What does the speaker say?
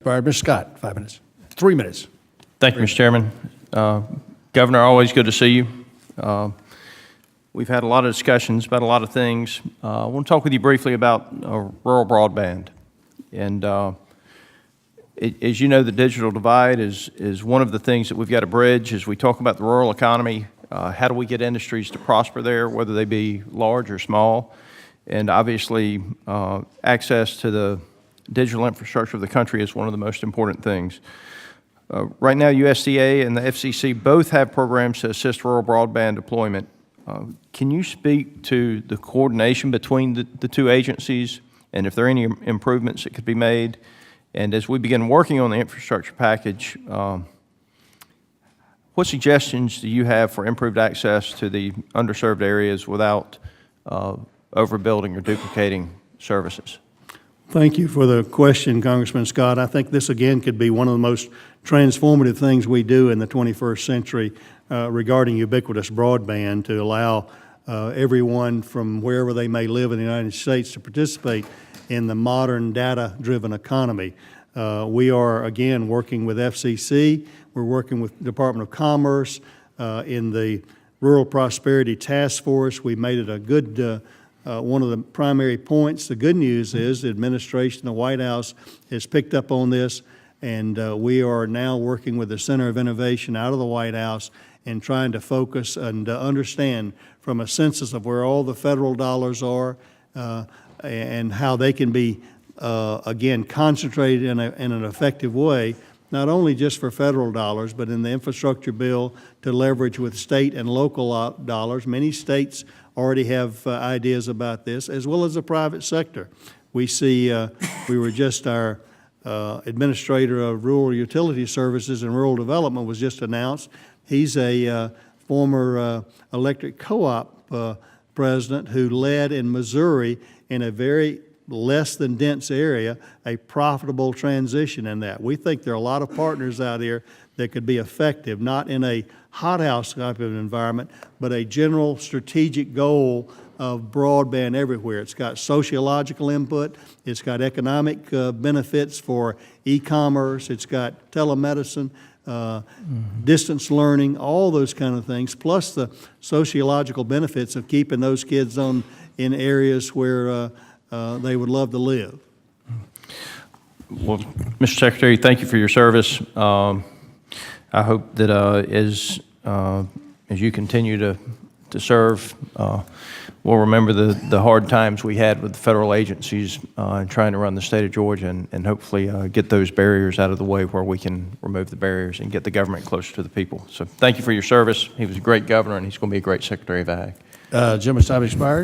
expired. Mr. Scott, 5 minutes. 3 minutes. Thank you, Mr. Chairman. Governor, always good to see you. We've had a lot of discussions about a lot of things. I want to talk with you briefly about rural broadband. And as you know, the digital divide is one of the things that we've got to bridge as we talk about the rural economy. How do we get industries to prosper there, whether they be large or small? And obviously, access to the digital infrastructure of the country is one of the most important things. Right now, USDA and the FCC both have programs to assist rural broadband deployment. Can you speak to the coordination between the two agencies and if there are any improvements that could be made? And as we begin working on the infrastructure package, what suggestions do you have for improved access to the underserved areas without overbuilding or duplicating services? Thank you for the question, Congressman Scott. I think this, again, could be one of the most transformative things we do in the 21st century regarding ubiquitous broadband, to allow everyone from wherever they may live in the United States to participate in the modern data-driven economy. We are, again, working with FCC. We're working with Department of Commerce in the Rural Prosperity Task Force. We made it a good one of the primary points. The good news is the administration, the White House, has picked up on this, and we are now working with the Center of Innovation out of the White House and trying to focus and understand from a census of where all the federal dollars are and how they can be, again, concentrated in an effective way, not only just for federal dollars, but in the infrastructure bill to leverage with state and local dollars. Many states already have ideas about this, as well as the private sector. We see, we were just, our Administrator of Rural Utility Services and Rural Development was just announced. He's a former electric co-op president who led in Missouri in a very less than dense area, a profitable transition in that. We think there are a lot of partners out here that could be effective, not in a hothouse type of environment, but a general strategic goal of broadband everywhere. It's got sociological input, it's got economic benefits for e-commerce, it's got telemedicine, distance learning, all those kind of things, plus the sociological benefits of keeping those kids in areas where they would love to live. Well, Mr. Secretary, thank you for your service. I hope that as you continue to serve, we'll remember the hard times we had with the federal agencies trying to run the state of Georgia, and hopefully get those barriers out of the way where we can remove the barriers and get the government closer to the people. So thank you for your service. He was a great governor, and he's going to be a great Secretary of Ag. Gentleman's time expired.